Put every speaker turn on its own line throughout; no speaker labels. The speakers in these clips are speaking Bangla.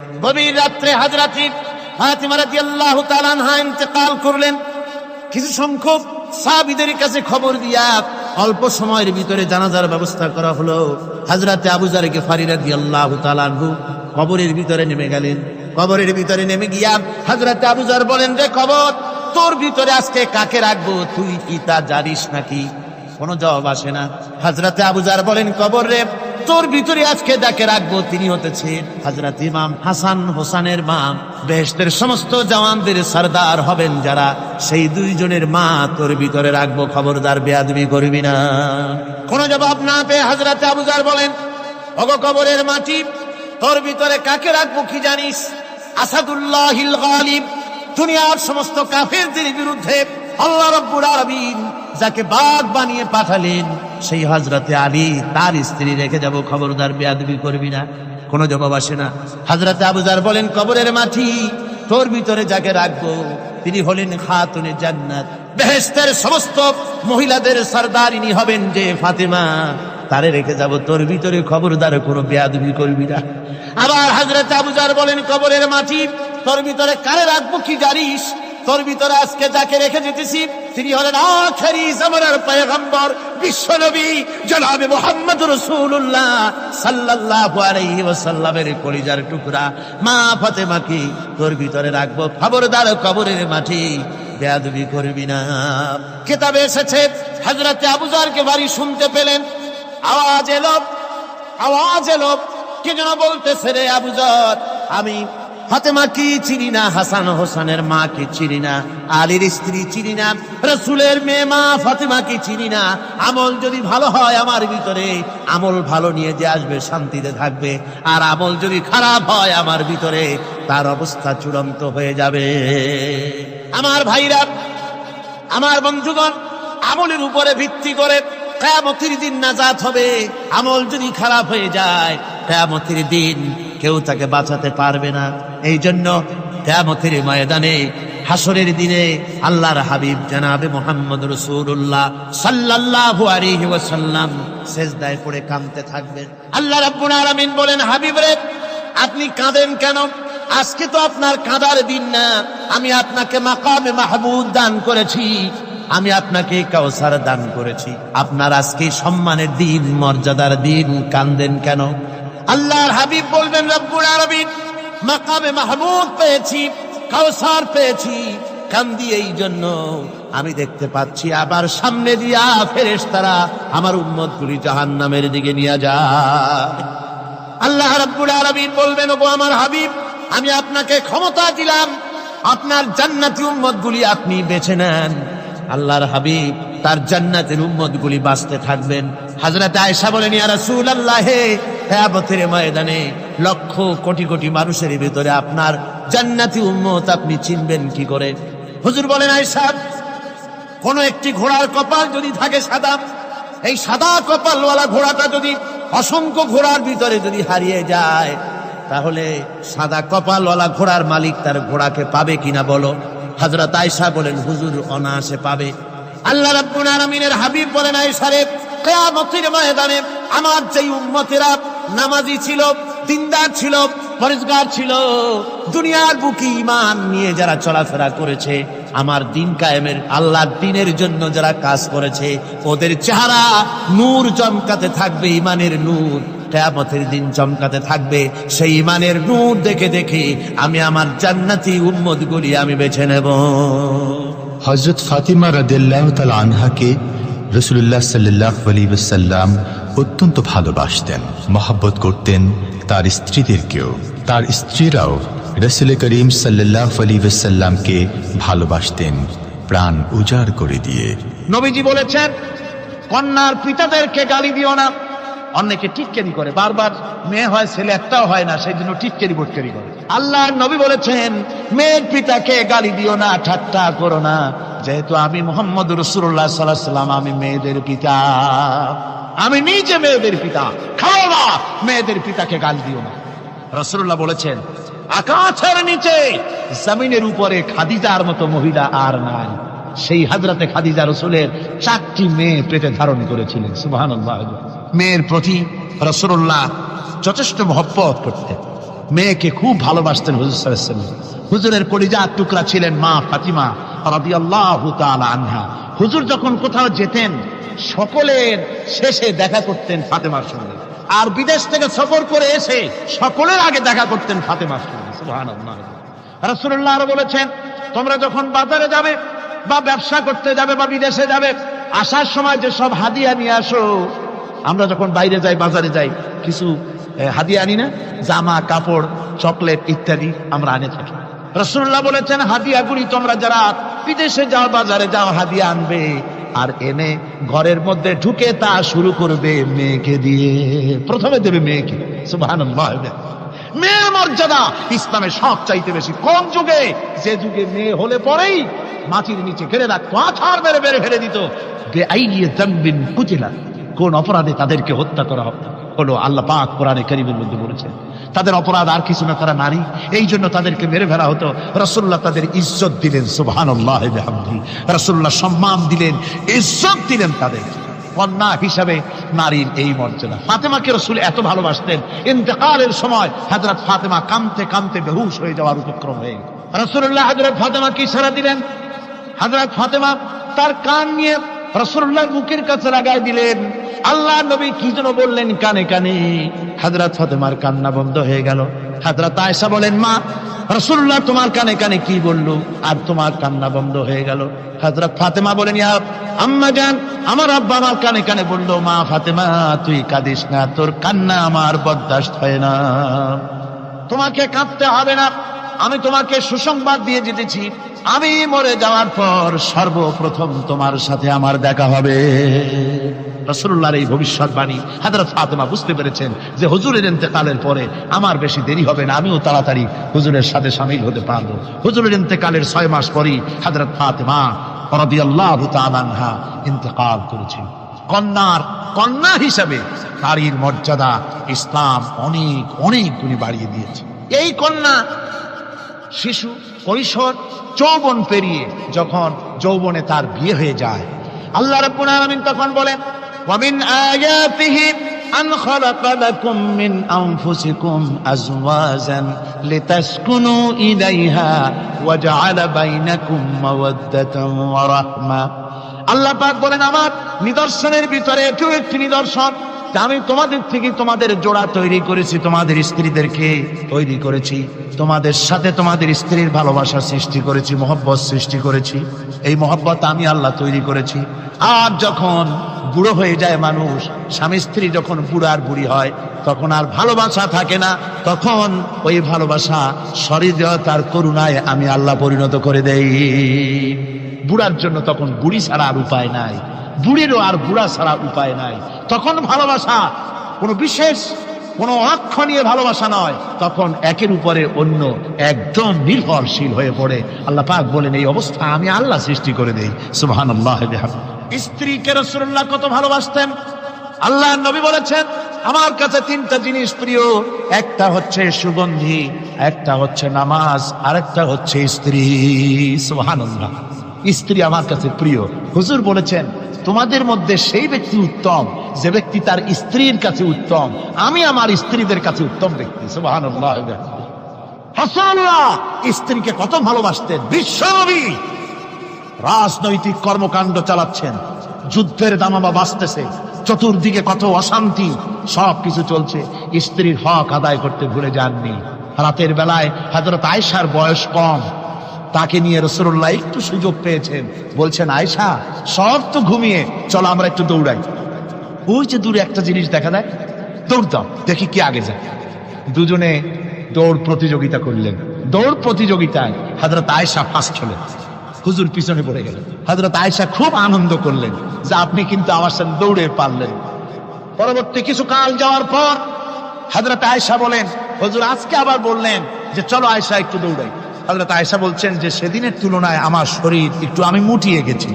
গভীর রাত্রে হযরত ফাতিমা রাদিয়াল্লাহু তাআলা আনহা ইন্তেকাল করলেন। কিছু সংখ্যক সাহাবীদের কাছে খবর দিয়া অল্প সময়ের ভিতরে জানাজার ব্যবস্থা করা হলো। হযরত আবু যর গিফারী রাদিয়াল্লাহু তাআলা আনহু কবরের ভিতরে নেমে গেলেন। কবরের ভিতরে নেমে গিয়া হযরত আবু যর বলেন, রে কবর, তোর ভিতরে আজকে কাকে রাখবো, তুই কি তা জানিস নাকি? কোনো জবাব আসে না। হযরত আবু যর বলেন, কবর রে, তোর ভিতরে আজকে যাকে রাখবো তিনি হতেছেন হযরত ইমাম হাসান হোসেনের মা। বেহেশতের সমস্ত জওয়ানদের সরদার হবেন যারা, সেই দুইজনের মা তোর ভিতরে রাখবো, খবরদার বেয়াদবি করবি না। কোনো জবাব না পেয়ে হযরত আবু যর বলেন, ওগো কবরের মাটি, তোর ভিতরে কাকে রাখবো কি জানিস? আসাদুল্লাহিল গালিব, দুনিয়ার সমস্ত কাফেরদের বিরুদ্ধে আল্লাহ রাব্বুল আলামিন যাকে বাঘ বানিয়ে পাঠালেন, সেই হযরতে আলী, তার স্ত্রী রেখে যাব, খবরদার বেয়াদবি করবি না। কোনো জবাব আসে না। হযরতে আবু যর বলেন, কবরের মাটি, তোর ভিতরে যাকে রাখবো তিনি হলেন খাতুনে জান্নাত, বেহেশতের সমস্ত মহিলাদের সরদারিনী হবেন যে ফাতেমা, তারে রেখে যাব, তোর ভিতরে খবরদার কোনো বেয়াদবি করবি না। আবার হযরতে আবু যর বলেন, কবরের মাটি, তোর ভিতরে কারে রাখবো কি জানিস? তোর ভিতরে আজকে যাকে রেখে যেতেছি তিনি হলেন আখেরি জামানার পয়গম্বর বিশ্বনবী জনাবে মুহাম্মদ রাসূলুল্লাহ সাল্লাল্লাহু আলাইহি ওয়াসাল্লামের কলিজার টুকরা মা ফাতেমাকে তোর ভিতরে রাখবো, খবরদার কবরের মাটি বেয়াদবি করবি না। কিতাবে এসেছে হযরত আবু যরকে বাড়ি শুনতে পেলেন, আওয়াজ এলো, কে যেন বলতেছে, রে আবু যর, আমি ফাতেমা কি চিনি না, হাসান হোসেনের মা কি চিনি না, আলীর স্ত্রী চিনি না, রাসূলের মেয়ে মা ফাতেমা কি চিনি না। আমল যদি ভালো হয় আমার ভিতরে, আমল ভালো নিয়ে যে আসবে শান্তিতে থাকবে, আর আমল যদি খারাপ হয় আমার ভিতরে, তার অবস্থা চূড়ান্ত হয়ে যাবে। আমার ভাইরা, আমার বন্ধুগণ, আমলের উপরে ভিত্তি করে কিয়ামতের দিন নাজাত হবে। আমল যদি খারাপ হয়ে যায়, কিয়ামতের দিন কেউ তাকে বাঁচাতে পারবে না। এই জন্য কিয়ামতের ময়দানে, হাসরের দিনে আল্লাহর হাবিব জনাবে মুহাম্মদ রাসূলুল্লাহ সাল্লাল্লাহু আলাইহি ওয়াসাল্লাম সিজদায় পড়ে কাঁদতে থাকবেন। আল্লাহ রাব্বুল আলামিন বলেন, হাবিব রে, আপনি কাঁদেন কেন? আজকে তো আপনার কাঁদার দিন না। আমি আপনাকে মাকামে মাহমুদ দান করেছি, আমি আপনাকে কাউসার দান করেছি। আপনার আজকে সম্মানের দিন, মর্যাদার দিন, কাঁদেন কেন? আল্লাহর হাবিব বলবেন, রব্বুল আলামিন, মাকামে মাহমুদ পেয়েছি, কাউসার পেয়েছি, কান্দি এই জন্য আমি দেখতে পাচ্ছি আবার সামনে দিয়া ফেরেশতারা আমার উম্মতগুলি জাহান্নামের দিকে নিয়ে যায়। আল্লাহ রাব্বুল আলামিন বলবেন, ওগো আমার হাবিব, আমি আপনাকে ক্ষমতা দিলাম, আপনার জান্নাতি উম্মতগুলি আপনি বেছে নেন। আল্লাহর হাবিব তার জান্নাতের উম্মতগুলি বাঁচতে থাকবেন। হযরত আয়েশা বলেন, ইয়া রাসূলুল্লাহ, কিয়ামতের ময়দানে লক্ষ কোটি কোটি মানুষের ভিতরে আপনার জান্নাতি উম্মত আপনি চিনবেন কি করে? হুজুর বলেন, আয়েশা, কোন একটি ঘোড়ার কপাল যদি থাকে সাদা, এই সাদা কপালওয়ালা ঘোড়াটা যদি অসংখ্য ঘোড়ার ভিতরে যদি হারিয়ে যায়, তাহলে সাদা কপালওয়ালা ঘোড়ার মালিক তার ঘোড়াকে পাবে কিনা বলো? হযরত আয়েশা বলেন, হুজুর, অনায়াসে পাবে। আল্লাহ রাব্বুল আলামিনের হাবিব বলেন, আয়েশা রে, কিয়ামতের ময়দানে আমার যেই উম্মতেরা নামাজি ছিল, দিনদার ছিল, পরেজগার ছিল, দুনিয়ার বুকে ঈমান নিয়ে যারা চলাফেরা করেছে, আমার দিন কায়েমের, আল্লাহর দ্বীনের জন্য যারা কাজ করেছে, ওদের চেহারা নূর চমকাতে থাকবে, ঈমানের নূর কিয়ামতের দিন চমকাতে থাকবে। সেই ঈমানের নূর দেখে দেখে আমি আমার জান্নাতি উম্মতগুলি আমি বেছে নেব।
হযরত ফাতিমা রাদিয়াল্লাহু তাআলা আনহাকে রাসূলুল্লাহ সাল্লাল্লাহু আলাইহি ওয়াসাল্লাম অত্যন্ত ভালোবাসতেন, মহব্বত করতেন তার স্ত্রীদেরকেও। তার স্ত্রীরাও রাসূল করিম সাল্লাল্লাহু আলাইহি ওয়াসাল্লামকে ভালোবাসতেন প্রাণ উজাড় করে দিয়ে।
নবীজি বলেছেন, কন্যার পিতাদেরকে গালি দিও না। অনেকে টিটকারি করে, বারবার মেয়ে হয়, ছেলে একটাও হয় না, সেই জন্য টিটকারি বটকারি করে। আল্লাহর নবী বলেছেন, মেয়ের পিতাকে গালি দিও না, ঠাট্টা করো না, যেহেতু আমি মুহাম্মদ রাসূলুল্লাহ সাল্লাল্লাহু আলাইহি ওয়াসাল্লাম, আমি মেয়েদের পিতা, আমি নিজে মেয়েদের পিতা। খাও না, মেয়েদের পিতাকে গালি দিও না। রাসূলুল্লাহ বলেছেন, আকাশের নিচে জমিনের উপরে খাদিজার মতো মহিলা আর নাই। সেই হযরতে খাদিজা রাসূলের 4টি মেয়ে পেটে ধারণ করেছিলেন। সুবহানাল্লাহ। মেয়ের প্রতি রাসূলুল্লাহ যথেষ্ট মহব্বত করতেন। মেয়েকে খুব ভালোবাসতেন হুজুর সাল্লাল্লাহু আলাইহি ওয়াসাল্লাম। হুজুরের কলিজার টুকরা ছিলেন মা ফাতিমা রাদিয়াল্লাহু তাআলা আনহা। হুজুর যখন কোথাও যেতেন সকলের শেষে দেখা করতেন ফাতেমার সঙ্গে, আর বিদেশ থেকে সফর করে এসে সকলের আগে দেখা করতেন ফাতেমার সঙ্গে। সুবহানাল্লাহ। রাসূলুল্লাহ আরো বলেছেন, তোমরা যখন বাজারে যাবে বা ব্যবসা করতে যাবে বা বিদেশে যাবে, আসার সময় যে সব হাদিয়া নিয়ে আসো। আমরা যখন বাইরে যাই, বাজারে যাই, কিছু হাদিয়া আনি না? জামা, কাপড়, চকলেট ইত্যাদি আমরা আনে থাকি। রাসূলুল্লাহ বলেছেন, হাদিয়াগুলি তোমরা যারা বিদেশে যাও, বাজারে যাও, হাদিয়া আনবে, আর এনে ঘরের মধ্যে ঢুকে তা শুরু করবে মেয়েকে দিয়ে। প্রথমে দেবে মেয়েকে। সুবহানাল্লাহ। মেয়ের মর্যাদা ইসলামে সব চাইতে বেশি। কোন যুগে? যে যুগে মেয়ে হলে পরেই মাটির নিচে ঘেরে রাখতো, আছাড় মেরে মেরে ফেলে দিত। বেআইয়ি যামবিন কুতিলা, কোন অপরাধে তাদেরকে হত্যা করা হলো। আল্লাহ পাক কোরআনে কারীমের মধ্যে বলেছেন তাদের অপরাধ আর কিছু না, তারা নারী, এই জন্য তাদেরকে মেরে ফেলা হতো। রাসূলুল্লাহ তাদের ইজ্জত দিলেন। সুবহানাল্লাহ বিহামদিহি। রাসূলুল্লাহ সম্মান দিলেন, ইজ্জত দিলেন তাদের। কন্যা হিসাবে নারীর এই মর্যাদা। ফাতেমাকে রাসূল এত ভালোবাসতেন, ইন্তেকালের সময় হযরত ফাতেমা কাঁদতে কাঁদতে বেহুশ হয়ে যাওয়ার উপক্রম হয়ে গেল। রাসূলুল্লাহ হযরত ফাতেমাকে ইশারা দিলেন। হযরত ফাতেমা তার কান নিয়ে রাসূলুল্লাহর মুখের কাছে লাগাই দিলেন। আল্লাহর নবী কি যেন বললেন কানে কানে। হযরত ফাতেমার কান্না বন্ধ হয়ে গেল। হযরত আয়েশা বলেন, মা, রাসূলুল্লাহ তোমার কানে কানে কি বলল আর তোমার কান্না বন্ধ হয়ে গেল? হযরত ফাতেমা বলেন, ইয়া আম্মা জান, আমার আব্বা আমার কানে কানে বলল, মা ফাতেমা তুই কাঁদিস না, তোর কান্না আমার বরদাস্ত হয় না, তোমাকে কাঁদতে হবে না। আমি তোমাকে সুসংবাদ দিয়ে যেতেছি, আমি মরে যাওয়ার পর সর্বপ্রথম তোমার সাথে আমার দেখা হবে। রাসূলুল্লাহর এই ভবিষ্যৎবাণী হযরত ফাতেমা বুঝতে পেরেছেন যে হুজুরের ইন্তেকালের পরে আমার বেশি দেরি হবে না, আমিও তাড়াতাড়ি হুজুরের সাথে শামিল হতে পারবো। হুজুরের ইন্তেকালের 6 মাস পরই হযরত ফাতেমা রাদিয়াল্লাহু তাআলা আনহা ইন্তেকাল করেছেন। কন্যা হিসাবে নারীর মর্যাদা ইসলাম অনেক অনেক গুণে বাড়িয়ে দিয়েছে। এই কন্যা শিশু, কৈশোর, যৌবন পেরিয়ে যখন যৌবনে তার বিয়ে হয়ে যায়, আল্লাহ রাব্বুল আলামিন তখন বলেন, ওয়া মিন আয়াতিহি আন খালাকা লাকুম মিন আনফুসিকুম আজওয়াজান লিতাসকুনু ইলাইহা ওয়া জাআলা বাইনাকুম মাওয়াদ্দাতান ওয়া রাহমা। আল্লাহ পাক বলেন, আমার নিদর্শনের ভিতরে এটিও একটি নিদর্শন, আমি তোমাদের থেকে তোমাদের জোড়া তৈরি করেছি, তোমাদের স্ত্রীদেরকে তৈরি করেছি, তোমাদের সাথে তোমাদের স্ত্রীর ভালোবাসা সৃষ্টি করেছি, মহব্বত সৃষ্টি করেছি। এই মহব্বত আমি আল্লাহ তৈরি করেছি। আর যখন বুড়ো হয়ে যায় মানুষ, স্বামী স্ত্রী যখন বুড়ার বুড়ি হয়, তখন আর ভালোবাসা থাকে না, তখন ওই ভালোবাসা সহৃদয়তার করুণায় আমি আল্লাহ পরিণত করে দেই। বুড়ার জন্য তখন বুড়ি ছাড়া আর উপায় নাই, বুড়িরও আর বুড়া ছাড়া উপায় নাই। তখন ভালোবাসা কোনো বিশেষ কোনো অক্ষণীয় ভালোবাসা নয়, তখন একের উপরে অন্য একদম নির্ভরশীল হয়ে পড়ে। আল্লাহ পাক বলেন, এই অবস্থা আমি আল্লাহ সৃষ্টি করে দেই। সুবহানাল্লাহ। স্ত্রীকে রাসূলুল্লাহ কত ভালোবাসতেন। আল্লাহ নবী বলেছেন, আমার কাছে 3টা জিনিস প্রিয়, একটা হচ্ছে সুগন্ধি, একটা হচ্ছে নামাজ, আরেকটা হচ্ছে স্ত্রী। সুবহানাল্লাহ। স্ত্রী আমার কাছে প্রিয়। হুজুর বলেছেন, তোমাদের মধ্যে সেই ব্যক্তি উত্তম যে ব্যক্তি তার স্ত্রীর কাছে উত্তম। আমি আমার স্ত্রীদের কাছে উত্তম ব্যক্তি। সুবহানাল্লাহ। রাসূলুল্লাহ স্ত্রীকে কত ভালোবাসতেন। বিশ্বনবী রাজনৈতিক কর্মকাণ্ড চালাচ্ছেন, যুদ্ধের দামামা বাজতেছে, চতুর্দিকে কত অশান্তি, সবকিছু চলছে, স্ত্রীর হক আদায় করতে ভুলে যাননি। রাতের বেলায় হযরত আয়েশার বয়স কম, তাকে নিয়ে রাসূলুল্লাহ একটু সুযোগ পেয়েছেন, বলছেন, আয়েশা সব তো ঘুমিয়ে, চলো আমরা একটু দৌড়াই। ওই যে দূরে একটা জিনিস দেখা যায়, দৌড় দাও, দেখি কি আগে যায়। দুজনে দৌড় প্রতিযোগিতা করলেন। দৌড় প্রতিযোগিতায় হযরত আয়েশা ফার্স্ট হলেন, হুজুর পিছনে পড়ে গেলেন। হযরত আয়েশা খুব আনন্দ করলেন যে আপনি কিন্তু আমার সাথে দৌড়ে পারলেন। পরবর্তী কিছু কাল যাওয়ার পর হযরত আয়েশা বলেন, হুজুর আজকে আবার বললেন যে চলো আয়েশা একটু দৌড়াই। হযরত আয়েশা বলছেন যে সেদিনের তুলনায় আমার শরীর একটু, আমি মুটিয়ে গেছি,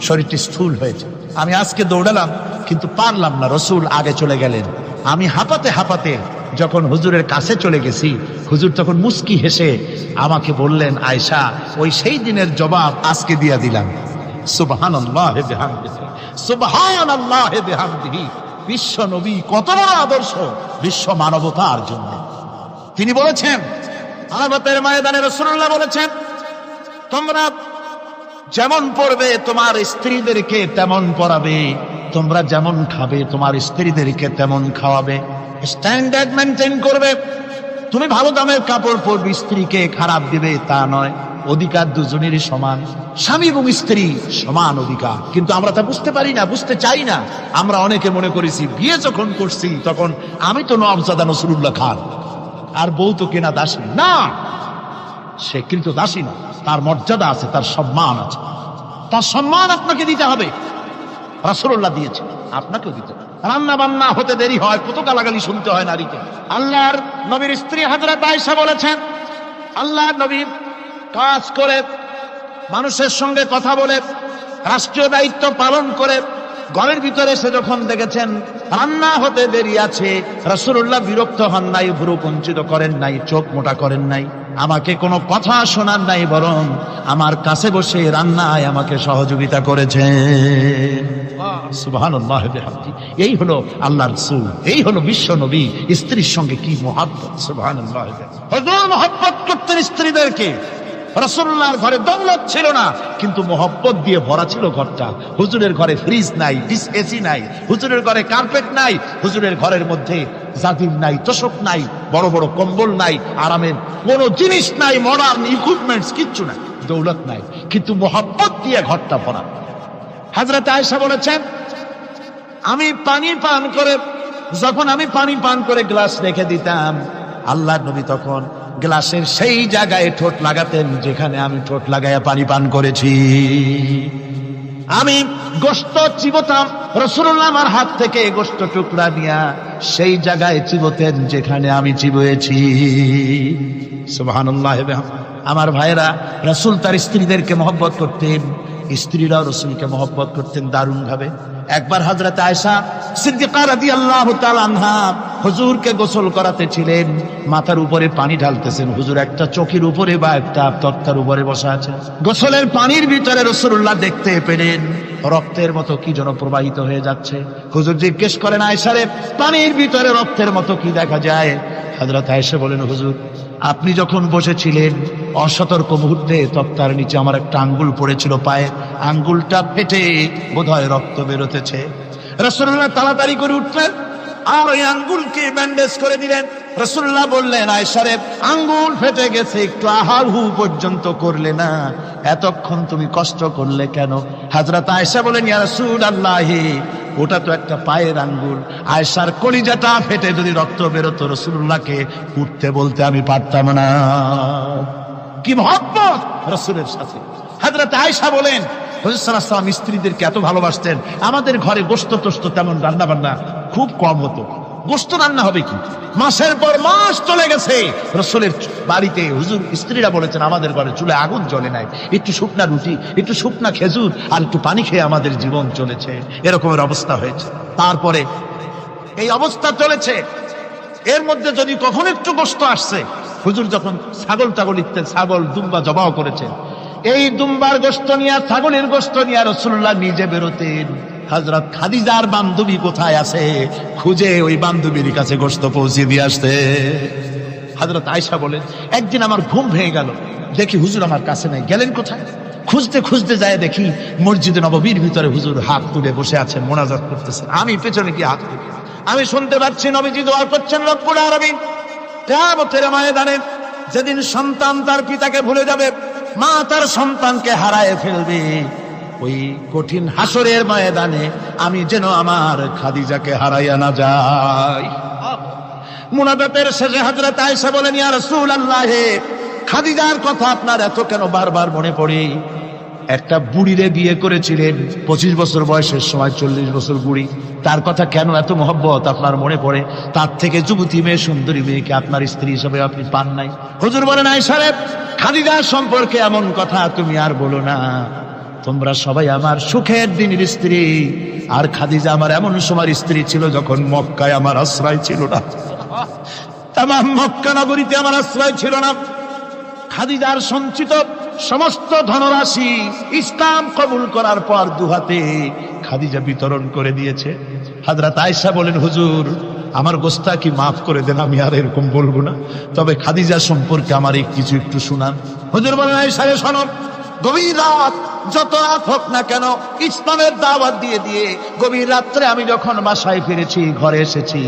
শরীরটি স্থূল হয়েছে, আমি আজকে দৌড়ালাম কিন্তু পারলাম না। রাসূল আগে চলে গেলেন, আমি হাঁপাতে হাঁপাতে যখন হুজুরের কাছে চলে গেছি, হুজুর তখন মুস্কি হেসে আমাকে বললেন, আয়েশা ওই সেই দিনের জবাব আজকে দিয়া দিলাম। সুবহানাল্লাহ বিহামদিহি, সুবহানাল্লাহ বিহামদিহি। বিশ্ব নবী কত বড় আদর্শ বিশ্ব মানবতার জন্য। তিনি বলেছেন, আরাফাতের ময়দানে রাসূলুল্লাহ বলেছেন, তোমরা যেমন পড়বে তোমার স্ত্রীদেরকে তেমন পড়াবে, তোমরা যেমন খাবে তোমার স্ত্রীদেরকে তেমন খাওয়াবে, স্ট্যান্ডার্ড মেনটেন করবে। তুমি ভালো দামের কাপড় পরবে, স্ত্রীকে খারাপ দিবে তা নয়। অধিকার দুজনেরই সমান, স্বামী এবং স্ত্রী সমান অধিকার। কিন্তু আমরা তা বুঝতে পারি না, বুঝতে চাই না। আমরা অনেকে মনে করেছি বিয়ে যখন করছি তখন আমি তো নওয়াবজাদা নসরুল্লাহ খান, আর বউ তো কেনা দাসী না। সে কিন্তু দাসী না, তার মর্যাদা আছে, তার সম্মান আছে। তার সম্মান আপনাকে দিতে হবে। রাসূলুল্লাহ দিয়েছে, আপনাকেও দিতে হবে। রান্না বান্না হতে দেরি হয়, কত গালাগালি শুনতে হয় নারীকে। আল্লাহর নবীর স্ত্রী হযরত আয়েশা বলেছেন, আল্লাহর নবী কাজ করে, মানুষের সঙ্গে কথা বলে, রাষ্ট্রীয় দায়িত্ব পালন করে ঘরের ভিতরে এসে যখন দেখেছেন রান্না হতে দেরি আছে, রাসূলুল্লাহ বিরক্ত হন নাই, ভ্রু কুঞ্চিত করেন নাই, চোখ মোটা করেন নাই, আমাকে কোনো কথা শোনার নাই, বরং আমার কাছে বসে রান্নায় আমাকে সহযোগিতা করেছেন। সুবহানাল্লাহ বিহামদি। এই হলো আল্লাহর রাসূল, এই হলো বিশ্ব নবী। স্ত্রীর সঙ্গে কি মহব্বত! সুবহানাল্লাহ। হুজুর মহব্বত করতেন স্ত্রীদেরকে। রাসূলুল্লাহর ঘরে দৌলত ছিল না, কিন্তু মহব্বত দিয়ে ভরা ছিল ঘরটা। হুজুরের ঘরে ফ্রিজ নাই, ডিস এসি নাই, হুজুরের ঘরে কার্পেট নাই, হুজুরের ঘরের মধ্যে জাজির নাই, তোশক নাই, বড় বড় কম্বল নাই, আরামের কোনো জিনিস নাই, মডার্ন ইকুইপমেন্টস কিচ্ছু নাই, দৌলত নাই, কিন্তু মহব্বত দিয়ে ঘরটা ভরা। হযরত আয়েশা বলেছেন, আমি পানি পান করে, যখন আমি পানি পান করে গ্লাস রেখে দিতাম, আল্লাহর নবী তখন গ্লাসের সেই জায়গায় ঠোঁট লাগাতেন যেখানে আমি ঠোঁট লাগাইয়া পানি পান করেছি। আমি গোশত চিবোতাম, রাসূলুল্লাহ আমার হাত থেকে গোশত টুকরা নিয়া সেই জায়গায় চিবোতেন যেখানে আমি চিবুয়েছি। সুবহানাল্লাহ। আমার ভাইরা, রাসূল তার স্ত্রীদেরকে মহব্বত করতেন, স্ত্রীরাও রাসূলকে মহব্বত করতেন দারুণ ভাবে। একবার হযরত আয়েশা সিদ্দিকা রাদিয়াল্লাহু তাআলা আনহা হুজুরকে গোসল করাতে ছিলেন, মাথার উপরে পানি ঢালতেছেন, হুজুর একটা চকির উপরে বা একটা তক্তার উপরে বসা আছেন। গোসলের পানির ভিতরে রাসূলুল্লাহ দেখতে পেলেন রক্তের মতো কি যেন প্রবাহিত হয়ে যাচ্ছে। হুজুর জিজ্ঞেস করেন, আয়েশা রে, পানির ভিতরে রক্তের মতো কি দেখা যায়? হযরত আয়েশা বলেন, হুজুর আপনি যখন বসেছিলেন অসতর্ক মুহূর্তে তক্তার নিচে আমার একটা আঙ্গুল পড়েছিল পায়ে, আঙ্গুলটা ফেটে বোধহয় রক্ত বেরোতেছে। রাসূলুল্লাহ তাড়াতাড়ি করে উঠলেন আর ওই আঙ্গুলকে ব্যান্ডেজ করে দিলেন। রাসূলুল্লাহ বললেন, আয়েশা রে, আঙ্গুল ফেটে গেছে, একটু আহাহু পর্যন্ত করলে না, এতক্ষণ তুমি কষ্ট করলে কেন? হযরত আয়েশা বলেন, ইয়া রাসূলুল্লাহ, ওটা তো একটা পায়ের আঙ্গুল। আয়েশার কলিজাটা ফেটে যদি রক্ত বেরোতো, রাসূলুল্লাহকে উঠতে বলতে আমি পারতাম না। কি মহব্বত রাসূলের সাথে! হযরত আয়েশা বলেন, হুজুর সাল্লাল্লাহু আলাইহি ওয়াসাল্লাম স্ত্রীদেরকে এত ভালোবাসতেন, আমাদের ঘরে গোশত টোস্ত তেমন রান্না বান্না খুব কম হতো। গোশত রান্না হবে কি, মাসের পর মাস চলে গেছে রাসূলের বাড়িতে, হুজুর স্ত্রীরা বলেছেন আমাদের ঘরে চুলে আগুন জ্বলে নাই, একটু শুকনা রুটি, একটু শুকনা খেজুর আর একটু পানি খেয়ে আমাদের জীবন চলেছে। এরকমের অবস্থা হয়েছে। তারপরে এই অবস্থা চলেছে, এর মধ্যে যদি কখনো একটু গোশত আসছে, হুজুর যখন ছাগল টাগল ইত্যাদি ছাগল দুম্বা জবাও করেছেন, এই দুম্বার গোশত নিয়ে, ছাগলের গোশত নিয়ে রাসূলুল্লাহ নিজে বেরোতেন। হযরত খাদিজার বান্ধবী কোথায় আছে খুঁজে ওই বান্ধবীর কাছে গোশত পৌঁছে দিয়ে আসতে। হযরত আয়েশা বলেন, একদিন আমার ঘুম ভেঙে গেল, দেখি হুজুর আমার কাছে নাই। গেলেন কোথায়? খুঁজতে খুঁজতে যায় দেখি মসজিদে নববীর ভিতরে হুজুর হাত তুলে বসে আছেন, মোনাজাত করতেছেন। আমি পেছনে কি হাত তুলি, আমি শুনতে পাচ্ছি নবীজি দোয়া করছেন রব্বুল আলামিন। কিয়ামতের ময়দানে যেদিন সন্তান তার পিতাকে ভুলে যাবে, মা তার সন্তানকে হারায় ফেলবে, ওই কঠিন হাসরের ময়দানে আমি যেন আমার খাদিজাকে হারাইয়া না যাই। মুনাজাতের শেষে হযরত আয়েশা বলেন, ইয়া রাসূলুল্লাহ, খাদিজার কথা আপনার এত কেন বারবার মনে পড়ে? একটা বুড়িরে বিয়ে করেছিলেন 25 বছর বয়সের সময়, 40 বছর বুড়ি, তার কথা কেন এত মহব্বত আপনার মনে পড়ে? তার থেকে যুবতী মেয়ে, সুন্দরী মেয়েকে আপনার স্ত্রী হিসেবে আপনি পান নাই। হুজুর বলেন, আয়েশা রে, খাদিজার সম্পর্কে এমন কথা তুমি আর বলো না। তোমরা সবাই আমার সুখের দিনের স্ত্রী, আর খাদিজা আমার এমন সময় স্ত্রী ছিল যখন মক্কায় আমার আশ্রয় ছিল না, তামাম মক্কা নগরীতে আমার আশ্রয় ছিল না। খাদিজার সঞ্চিত সমস্ত ধনরাশি ইসলাম কবুল করার পর দুহাতে খাদিজা বিতরণ করে দিয়েছে। হযরত আয়েশা বলেন, হুজুর
আমার গোস্তাকি মাফ করে দেন, আমি আর এরকম বলবো না। তবে খাদিজা সম্পর্কে আমার এই কিছু একটু শুনান। হুজুর বলেন, এই সারে শোনো, গভীর রাত, যত রাত হোক না কেন, ইসলামের দাওয়াত দিয়ে দিয়ে গভীর রাত্রে আমি যখন বাসায় ফিরেছি, ঘরে এসেছি,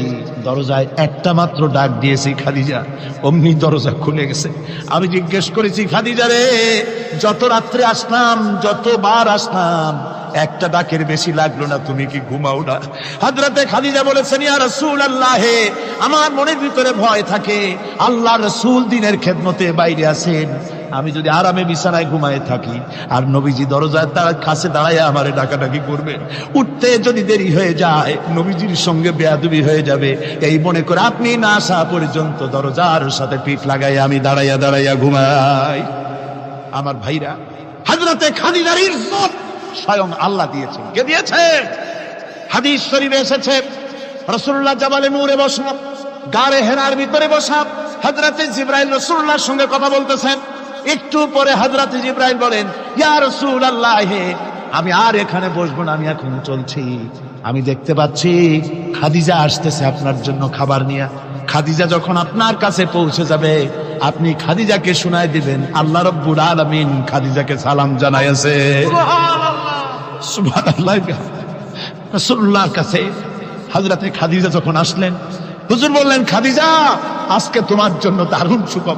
দরজায় একটা মাত্র ডাক দিয়েছি, খাদিজা। অমনি দরজা খুলে গেছে। আমি জিজ্ঞেস করেছি, খাদিজা রে, যত রাত্রে আসলাম, যতবার আসলাম, একটা ডাকের বেশি লাগলো না, তুমি কি ঘুমাও না? হযরতে খাদিজা বলেছেন, ইয়া রাসূলুল্লাহ, আমার মনের ভিতরে ভয় থাকে, আল্লাহর রাসূল দ্বীনের খেদমতে বাইরে আছেন, আমি যদি আরামে বিছানায় ঘুমায় থাকি আর নবীজি দরজায় তার কাছে দাঁড়ায় আমারে ডাকাডাকি করবেন, উঠতে যদি দেরি হয়ে যায় নবীজির সঙ্গে বেয়াদবি হয়ে যাবে, এই মনে করে আপনি না আসা পর্যন্ত দরজার সাথে পিঠ লাগাই আমি দাঁড়াইয়া দাঁড়াইয়া ঘুমাই। আমার ভাইরা, হযরতে খাদিজার ইজ্জত স্বয়ং আল্লাহ দিয়েছেন। কে দিয়েছে? হাদিস শরীফে এসেছে, রাসূলুল্লাহ জাবালে নূরে বসা, গারে হেরার ভিতরে বসা, হযরতে জিবরাইল রাসূলুল্লাহর সঙ্গে কথা বলতেছেন। একটু পরে হযরতে জিবরাইল বলেন, ইয়া রাসূলুল্লাহ, আমি আর এখানে বসবো না, আমি এখন চলছি। আমি দেখতে পাচ্ছি খাদিজা আসতেছে আপনার জন্য খাবার নিয়ে। খাদিজা যখন আপনার কাছে পৌঁছে যাবে, আপনি খাদিজাকে শুনায় দিবেন, আল্লাহ রাব্বুল আলামিন খাদিজাকে সালাম জানাইছে। সুবহানাল্লাহ। রাসূলুল্লাহর কাছে হযরতে খাদিজা যখন আসলেন, হুজুর বললেন, খাদিজা, আজকে তোমার জন্য দারুণ সুখবর।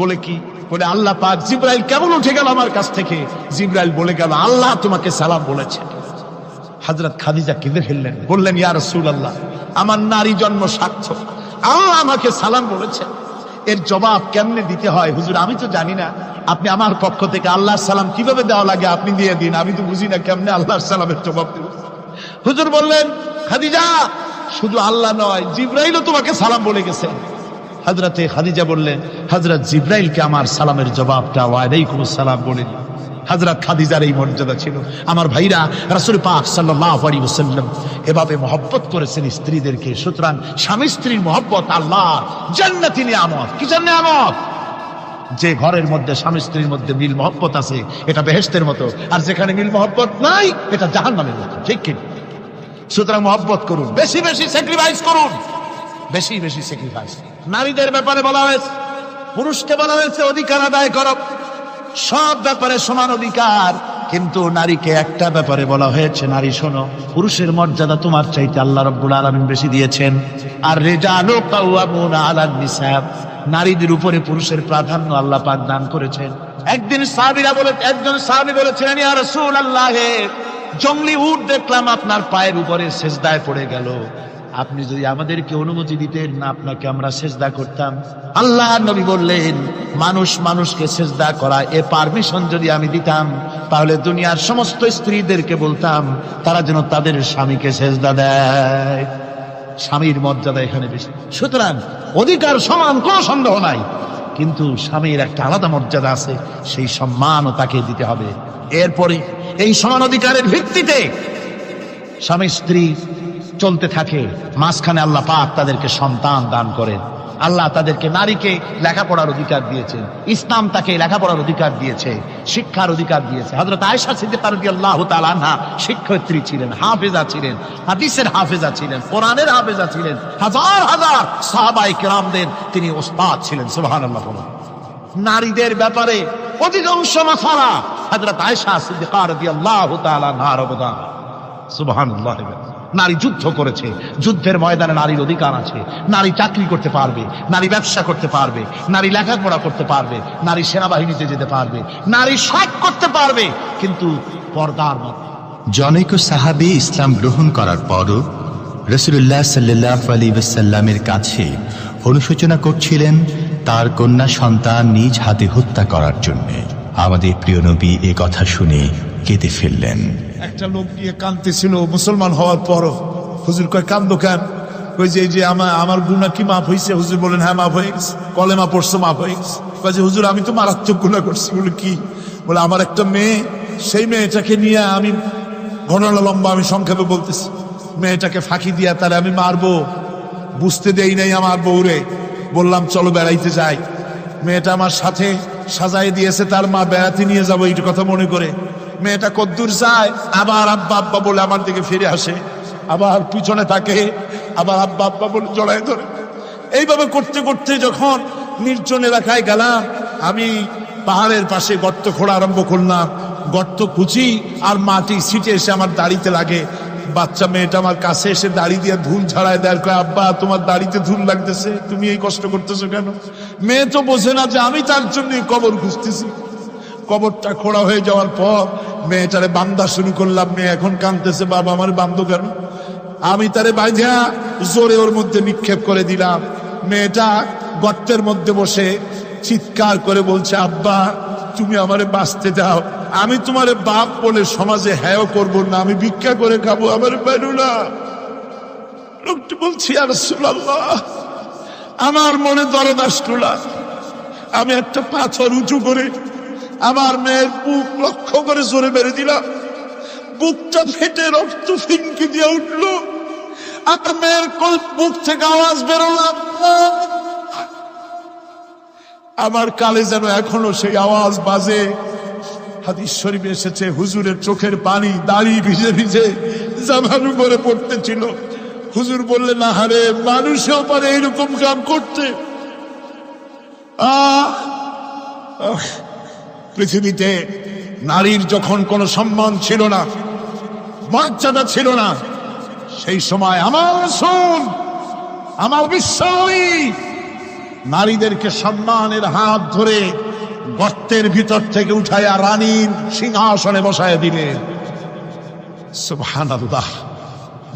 বলে কি? বলে, আল্লাহ পাক, জিবরাইল কেমন উঠে গেল আমার কাছ থেকে, জিবরাইল বলে গেল, আল্লাহ তোমাকে সালাম বলেছে। হযরত খাদিজা কেঁদে ফেললেন, বললেন, ইয়া রাসূলুল্লাহ, আমার নারী জন্ম সার্থক, আল্লাহ আমাকে সালাম বলেছে, এর জবাব কেমনে দিতে হয় হুজুর আমি তো জানি না, আপনি আমার পক্ষ থেকে আল্লাহর সালাম কিভাবে দেওয়া লাগে আপনি দিয়ে দিন, আমি তো বুঝি না কেমনে আল্লাহর সালামের জবাব দেব। হুজুর বললেন, খাদিজা, শুধু আল্লাহ নয়, জিবরাইলও তোমাকে সালাম বলে গেছে। হযরতে খাদিজা বললেন, হযরত জিবরাইলকে আমার সালামের জবাবটা ওয়ালাইকুমুস সালাম বলেন। হযরত খাদিজার এই মর্যাদা ছিল। আমার ভাইরা, রাসূল পাক সাল্লাল্লাহু আলাইহি ওয়াসাল্লাম এভাবে মহব্বত করেছেন স্ত্রীদেরকে। সুতরাং স্বামী স্ত্রীর মহব্বত আল্লাহর জান্নাতি নিয়ামত। কি নিয়ামত? যে ঘরের মধ্যে স্বামী স্ত্রীর মধ্যে মিল মহব্বত আছে, এটা বেহেশতের মতো, আর যেখানে মিল মহব্বত নাই, এটা জাহান্নামের মতো। ঠিক কি? সুতরাং মহব্বত করুন, বেশি বেশি স্যাক্রিফাইস করুন, বেশি বেশি স্যাক্রিফাইস। নারীদের ব্যাপারে বলা হয়েছে, পুরুষকে বলা হয়েছে অধিকার আদায় করো, সব ব্যাপারে সমান অধিকার, কিন্তু নারীকে একটা ব্যাপারে বলা হয়েছে, নারী শোনো, পুরুষের মর্যাদা তোমার চাইতে আল্লাহ রাব্বুল আলামিন বেশি দিয়েছেন। আর রিজালু কাওয়ামুনা আলান নিসা, নারীদের উপরে পুরুষের প্রাধান্য আল্লাহ পাক দান করেছেন। একদিন একজন সাহাবী বলেছিলেন, ইয়া রাসূলুল্লাহ, জংলি উট দেখলাম আপনার পায়ের উপরে সেজদায় পড়ে গেল, আপনি যদি আমাদেরকে অনুমতি দিতেন না, আপনাকে আমরা সেজদা করতাম। আল্লাহর নবী বললেন, মানুষ মানুষকে সেজদা করা, এ পারমিশন যদি আমি দিতাম, তাহলে দুনিয়ার সমস্ত স্ত্রীদেরকে বলতাম তারা যেন তাদের স্বামীকে সেজদা দেয়। স্বামীর মর্যাদা এখানে বেশি। সুতরাং অধিকার সমান, কোনো সন্দেহ নাই, কিন্তু স্বামীর একটা আলাদা মর্যাদা আছে, সেই সম্মানও তাকে দিতে হবে। এরপরে এই সমান অধিকারের ভিত্তিতে স্বামী স্ত্রী চলতে থাকে, মাঝখানে আল্লাহ পাক তাদেরকে সন্তান দান করেন। আল্লাহ তাদেরকে, নারীকে লেখাপড়ার অধিকার দিয়েছেন, ইসলাম তাকে লেখাপড়ার অধিকার দিয়েছে, শিক্ষার অধিকার দিয়েছে। হযরত আয়েশা সিদ্দিকা রাদিয়াল্লাহু তাআলা আনহা শিক্ষয়িত্রী ছিলেন, হাফেজা ছিলেন, হাদিসের হাফেজা ছিলেন, কোরআনের হাফেজা ছিলেন, হাজার হাজার সাহাবায়ে কেরামদের তিনি ওস্তাদ ছিলেন। সুবহানাল্লাহ। নারীদের ব্যাপারে অধিকাংশ মাসালা হযরত আয়েশা সিদ্দিকা রাদিয়াল্লাহু তাআলা আনহার অবদান। সুবহানাল্লাহ। নারী যুদ্ধ করেছে, যুদ্ধের ময়দানে নারীর অধিকার আছে। নারী চাকরি করতে পারবে, নারী ব্যবসা করতে পারবে, নারী লেখাপড়া করতে পারবে, নারী সেনাবাহিনীতে যেতে পারবে, নারী সব করতে পারবে, কিন্তু পর্দার মধ্যে।
জনৈক সাহাবী ইসলাম গ্রহণ করার পরও রাসূলুল্লাহ সাল্লাল্লাহু আলাইহি ওয়াসাল্লামের কাছে অনুশোচনা করছিলেন তার কন্যা সন্তান নিজ হাতে হত্যা করার জন্য। আমাদের প্রিয় নবী এ কথা শুনে কেঁদে ফেললেন।
একটা লোক নিয়ে কাঁদতেছিল মুসলমান হওয়ার পরও। হুজুর কয়, কান্দো কেন? কই যে এই যে আমার গুনাহ কি মাফ হয়েছে? হুজুর বলেন, হ্যাঁ মাফ হয়ে গেছে। কলেমা পড়ছো, মাফ হয়ে গেছে। কয় যে হুজুর আমি তো মারাত্মক গুনাহ করছি। বলে কি? বলে আমার একটা মেয়ে, সেই মেয়েটাকে নিয়ে আমি, ঘটনা লম্বা, আমি সংক্ষেপে বলতেছি, মেয়েটাকে ফাঁকি দিয়া তারে আমি মারবো, বুঝতে দেই নাই আমার বউরে। বললাম চলো বেড়াইতে যাই, মেয়েটা আমার সাথে সাজাই দিয়েছে, তার মা বেড়াতে নিয়ে যাবো এই কথা মনে করে। মেয়েটা কদ্দূর যায়, আবার আব্বা আব্বা বলে আমার দিকে ফিরে আসে, আবার পিছনে থাকে, আবার আব্বা আব্বা বলে জড়ায় ধরে। এইভাবে করতে করতে যখন নির্জন এলাকায় গেলাম, আমি পাহাড়ের পাশে গর্ত খোঁড়া আরম্ভ করলাম। গর্ত খুঁজি আর মাটি ছিটে এসে আমার দাড়িতে লাগে। বাচ্চা মেয়েটা আমার কাছে এসে দাড়ি দিয়ে ধুল ঝাড়ায় দেয়, কয় আব্বা তোমার দাড়িতে ধুল লাগতেছে, তুমি এই কষ্ট করতেছো কেন? মেয়ে তো বোঝে না যে আমি তার জন্য কবর খুঁজতেছি। কবরটা খোঁড়া হয়ে যাওয়ার পর মেয়েটারে বান্ধা শুরু করলাম। মেয়ে এখন কাঁদতেছে, বাবা আমার বান্ধ কেন? আমি তারে বাঁধা জোরে ওর মধ্যে নিক্ষেপ করে দিলাম। মেয়েটা গর্তের মধ্যে বসে চিৎকার করে বলছে, আব্বা তুমি আমারে বাঁচতে দাও, আমি তোমারে বাপ বলে সমাজে হ্যাঁ করবো না, আমি ভিক্ষা করে খাবো, আমার বাইরু না। লোকটি বলছি, ইয়া রাসূলুল্লাহ, আমার মনে দরদ আসলো না। আমি একটা পাথর উঁচু করে আমার মেয়ের বুক লক্ষ্য করে জোরে মেরে দিলাম। বুকটা ফেটে রক্ত ফিনকি দিয়ে উঠলো। আমার মেয়ের বুক থেকে আওয়াজ বেরোলাম। আমার কালে যেন এখনো সেই আওয়াজ বাজে। হাদিস শরীফে এসেছে, হুজুরের চোখের পানি দাড়ি ভিজে ভিজে জামার উপরে পড়তেছিল। হুজুর বললেন, আহারে, মানুষেও পারে এরকম কাম করতে। পৃথিবীতে নারীর যখন কোনো সম্মান ছিল না, মর্যাদা ছিল না, সেই সময় আমার রাসূল, আমার বিশ্বনবী নারীদেরকে সম্মানের হাত ধরে গর্তের ভিতর থেকে উঠাইয়া রানীর সিংহাসনে বসায় দিলেন। সুবহানাল্লাহ,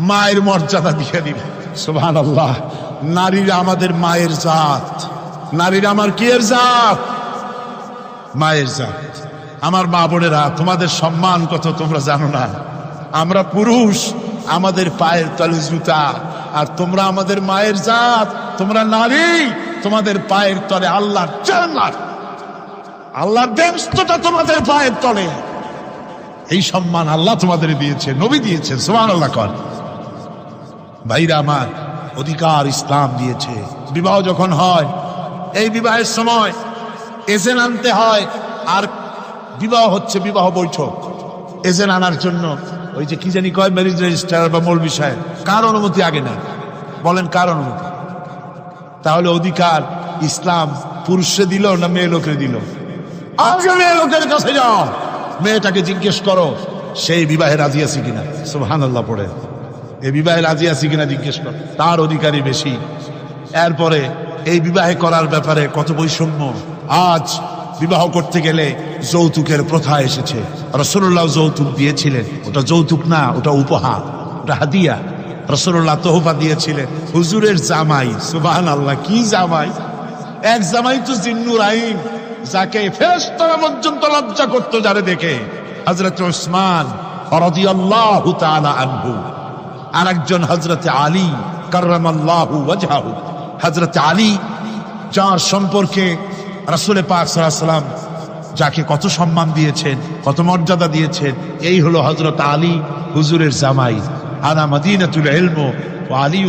মায়ের মর্যাদা দিয়ে দিলেন। সুবহানাল্লাহ, নারীরা আমাদের মায়ের জাত। নারীরা আমার কি এর জাত? মায়ের জাত। আমার মা বোনেরা, তোমাদের সম্মান কত তোমরা জানো না। আমরা পুরুষ, আমাদের পায়ের তলে জুতা, আর তোমরা আমাদের মায়ের জাত। তোমরা নারী, তোমাদের পায়ের তলে আল্লাহর জান্নাত, আল্লাহর বেহেশতটা তোমাদের পায়ের তলে। এই সম্মান আল্লাহ তোমাদের দিয়েছে, নবী দিয়েছে। সুবহানাল্লাহ কর। ভাইরা আমার, অধিকার ইসলাম দিয়েছে। বিবাহ যখন হয়, এই বিবাহের সময় এজেন্ট আনতে হয়। আর বিবাহ হচ্ছে বিবাহ বৈঠক। এজেন্ট আনার জন্য ওই যে কি জানি কয়, ম্যারেজ রেজিস্ট্রার বা মৌলবি সাহেব, কার অনুমতি আগে নেয়? বলেন কার অনুমতি? তাহলে অধিকার ইসলাম পুরুষে দিল না মেয়ে লোকের দিল? আগে মেয়ে লোকের কাছে যাও, মেয়েটাকে জিজ্ঞেস করো সেই বিবাহে রাজি আছে কিনা। সুবহানাল্লাহ পড়ে, এই বিবাহে রাজি আছে কিনা জিজ্ঞেস করো, তার অধিকারই বেশি। এরপরে এই বিবাহে করার ব্যাপারে কত বৈষম্য। আজ বিবাহ করতে গেলে যৌতুকের প্রথা এসেছে। রাসূলুল্লাহ যৌতুক দিয়েছিলেন, ওটা যৌতুক না, ওটা উপহার, ওটা হাদিয়া। রাসূলুল্লাহ তোহফা দিয়েছিলেন হুজুরের জামাই। সুবহানাল্লাহ, কি জামাই! এক জামাই তো জিন্নুর আইন, যাকে ফেরেশতারা পর্যন্ত লজ্জা করতো যারে দেখে, হযরত উসমান রাদিয়াল্লাহু তাআলা আনহু। আর একজন হযরত আলী কাররামাল্লাহু ওয়াজহাহু। হযরত আলী, যার সম্পর্কে রাসূল পাক সাল্লাল্লাহু আলাইহি ওয়াসাল্লাম যাকে কত সম্মান দিয়েছেন, কত মর্যাদা দিয়েছেন, এই হলো হযরত আলী হুজুরের জামাই। আনা মদিনাতুল ইলম ওয়া আলী